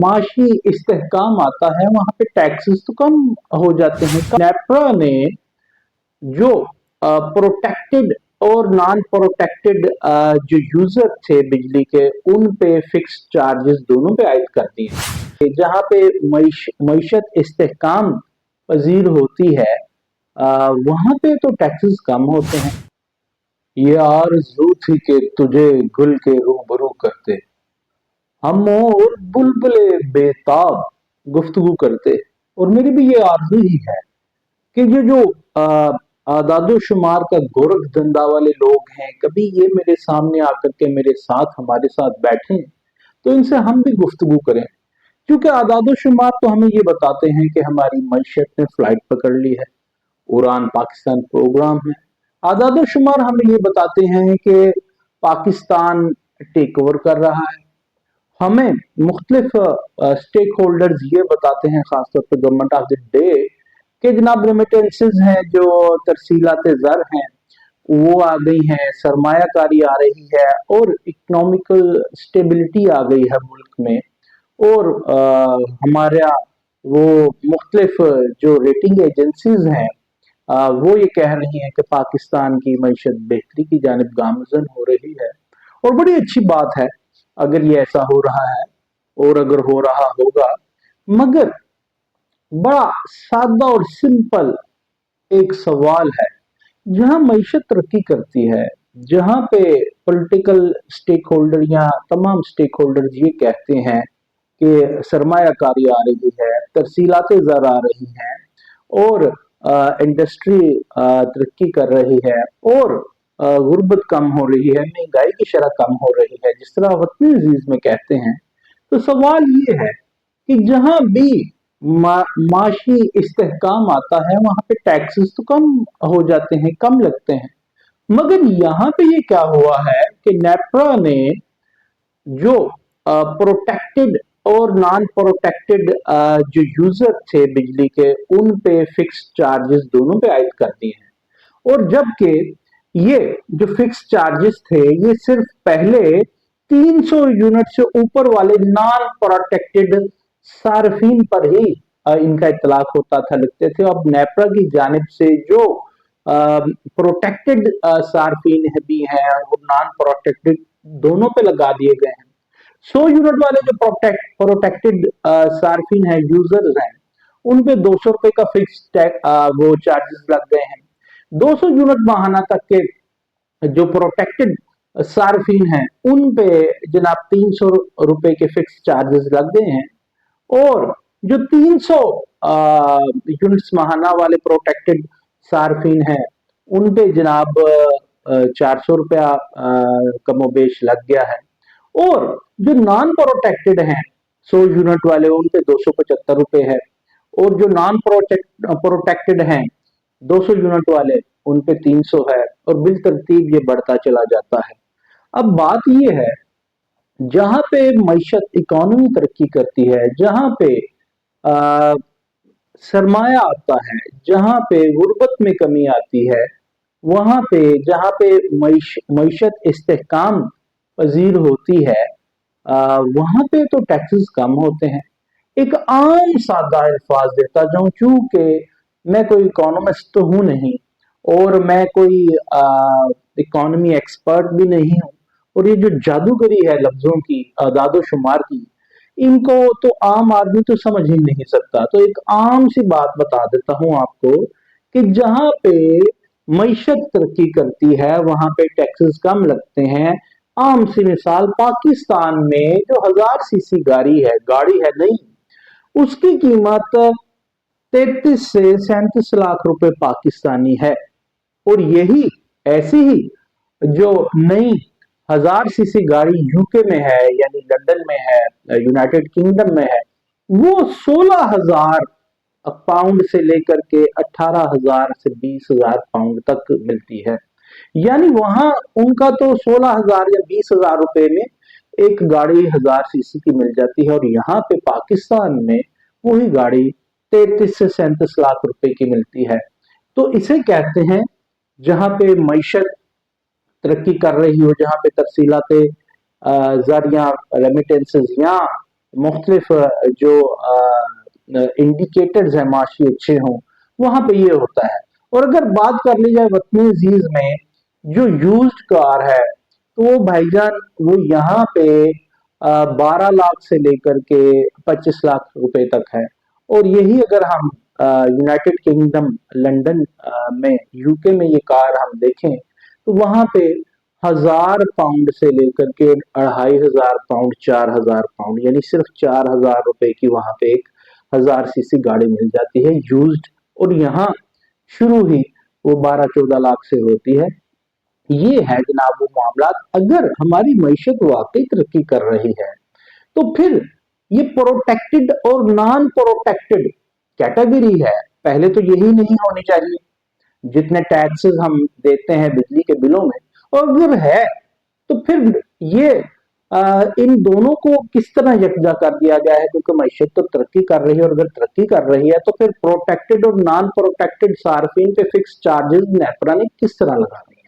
माशी इस्तेहकाम आता है वहां पे टैक्सेस तो कम हो जाते हैं। नेपरा ने जो प्रोटेक्टेड और नॉन प्रोटेक्टेड जो यूजर थे बिजली के, उन पे फिक्स चार्जेस दोनों पे आयद कर दिए। जहां पे मईशत इस्तेहकाम पजीर होती है वहां पे तो टैक्सेस कम होते हैं। ये आरज़ू थी कि तुझे गुल के रूबरू करते, हम और बुलबुले बेताब गुफ्तगू करते। और मेरी भी ये आरज़ू ही है कि ये जो आदादो शुमार का गोरख धंधा वाले लोग हैं, कभी ये मेरे सामने आकर के मेरे साथ हमारे साथ बैठे तो इनसे हम भी गुफ्तगू करें। क्योंकि आदादो शुमार तो हमें ये बताते हैं कि हमारी मईशत ने फ्लाइट पकड़ ली है, उड़ान पाकिस्तान प्रोग्राम है। आदादो शुमार हमें ये बताते हैं कि पाकिस्तान टेक ओवर कर रहा है। हमें मुख्तलिफ स्टेक होल्डर्स ये बताते हैं, खासतौर पर गवर्नमेंट ऑफ द डे, कि जनाब रेमिटेंसेस हैं, जो तरसीलात ज़र हैं वो आ गई हैं, सरमायाकारी आ रही है और इकोनॉमिकल स्टेबिलिटी आ गई है मुल्क में। और हमारा वो मुख्तलिफ जो रेटिंग एजेंसीज हैं वो ये कह रही हैं कि पाकिस्तान की मईशत बेहतरी की जानिब गामजन हो रही है। और बड़ी अच्छी बात है अगर ये ऐसा हो रहा है और अगर हो रहा होगा। मगर बड़ा सादा और सिंपल एक सवाल है, जहां मईशत तरक्की करती है, जहां पे पॉलिटिकल स्टेक होल्डर या तमाम स्टेक होल्डर्स ये कहते हैं कि सरमायाकारी आ रही है, तरसीलाते ज़र आ रही हैं और इंडस्ट्री तरक्की कर रही है और गुर्बत कम हो रही है, महंगाई की शरह कम हो रही है, जिस तरह वतनी अजीज में कहते हैं। तो सवाल ये है कि जहां भी माशी इस्तेहकाम आता है वहां पे टैक्सेस तो कम हो जाते हैं, कम लगते हैं। मगर यहाँ पे ये क्या हुआ है कि नेपरा ने जो प्रोटेक्टेड और नॉन प्रोटेक्टेड जो यूजर थे बिजली के, उन पे फिक्स चार्जेस दोनों पे आयद कर दिए हैं। और जबकि ये जो फिक्स चार्जेस थे ये सिर्फ पहले 300 यूनिट से ऊपर वाले नॉन प्रोटेक्टेड सार्फिन पर ही इनका इतलाक होता था, लगते थे। अब नेपरा की जानिब से जो प्रोटेक्टेड सार्फिन भी हैं और नॉन प्रोटेक्टेड दोनों पे लगा दिए गए हैं। 100 यूनिट वाले जो प्रोटेक्टेड सार्फिन है, यूजर्स हैं, उन पे 200 रुपए का फिक्स वो चार्जेस लग गए हैं। 200 यूनिट माहाना तक के जो प्रोटेक्टेड सार्फिन हैं उन पे जनाब 300 रुपए के फिक्स चार्जेस लग गए हैं। और जो 300 यूनिट्स माहाना वाले प्रोटेक्टेड सार्फिन हैं उन पे जनाब 400 रुपया कमोबेश लग गया है। और जो नॉन प्रोटेक्टेड हैं 100 यूनिट वाले, उन पे 275 रुपए है। और जो नॉन प्रोटेक्टेड हैं 200 यूनिट वाले, उन पे 300 है। और बिल तरतीब ये बढ़ता चला जाता है। अब बात ये है, जहां पे मईशत इकोनॉमी तरक्की करती है, जहां पे आ, सरमाया आता है, जहां पे गुर्बत में कमी आती है, वहां पे जहां पे मईशत इस्तेहकाम पजीर होती है वहां पे तो टैक्सेस कम होते हैं। एक आम सादा अल्फाज देता जाऊं, चूंकि मैं कोई इकोनॉमिस्ट तो हूं नहीं और मैं कोई इकोनॉमी एक्सपर्ट भी नहीं हूं, और ये जो जादूगरी है लफ्जों की, आदादो शुमार की, इनको तो आम आदमी तो समझ ही नहीं सकता। तो एक आम सी बात बता देता हूं आपको कि जहां पे मईशत तरक्की करती है वहां पे टैक्सेस कम लगते हैं। आम सी मिसाल, पाकिस्तान में जो 1000 सीसी गाड़ी है नहीं, उसकी कीमत 33 से 37 लाख रुपए पाकिस्तानी है। और यही ऐसी ही जो नई 1000 सीसी गाड़ी यूके में है, यानी लंदन में है, यूनाइटेड किंगडम में है, वो 16,000 पाउंड से लेकर के 18,000 से 20,000 पाउंड तक मिलती है। यानी वहां उनका तो 16,000 या 20,000 रुपए में एक गाड़ी 1000 सीसी की मिल जाती है, और यहाँ पे पाकिस्तान में वही गाड़ी 33 से 37 लाख रुपए की मिलती है। तो इसे कहते हैं, जहां पे मईशत तरक्की कर रही हो, जहां पे तरसीलाते ज़र या रेमिटेंसेस या मुख्तलिफ जो इंडिकेटर्स हैं माशी अच्छे हों, वहां पे ये होता है। और अगर बात कर ली जाए वतन अजीज में जो यूज्ड कार है, तो वो भाईजान वो यहाँ पे 12 लाख से लेकर के 25 लाख रुपए तक है। और यही अगर हम यूनाइटेड किंगडम लंदन में यूके में ये कार हम देखें, तो वहां पे 1000 पाउंड से लेकर के 2500 पाउंड 4000 पाउंड, यानी सिर्फ 4000 रुपए की वहां पे एक 1000 सीसी गाड़ी मिल जाती है यूज्ड। और यहाँ शुरू ही वो 12-14 लाख से होती है। ये है जनाब वो मामला। अगर हमारी मईशत वाकई तरक्की कर रही है, तो फिर ये प्रोटेक्टेड और नॉन प्रोटेक्टेड कैटेगरी है, पहले तो यही नहीं होनी चाहिए जितने टैक्सेस हम देते हैं बिजली के बिलों में। और अगर है तो फिर ये इन दोनों को किस तरह यकजा कर दिया गया है, क्योंकि मईशत तो तरक्की कर रही है, और अगर तरक्की कर रही है तो फिर प्रोटेक्टेड और नॉन प्रोटेक्टेड सार्फिन पे फिक्स चार्जेस नेपरा ने किस तरह लगा दिए।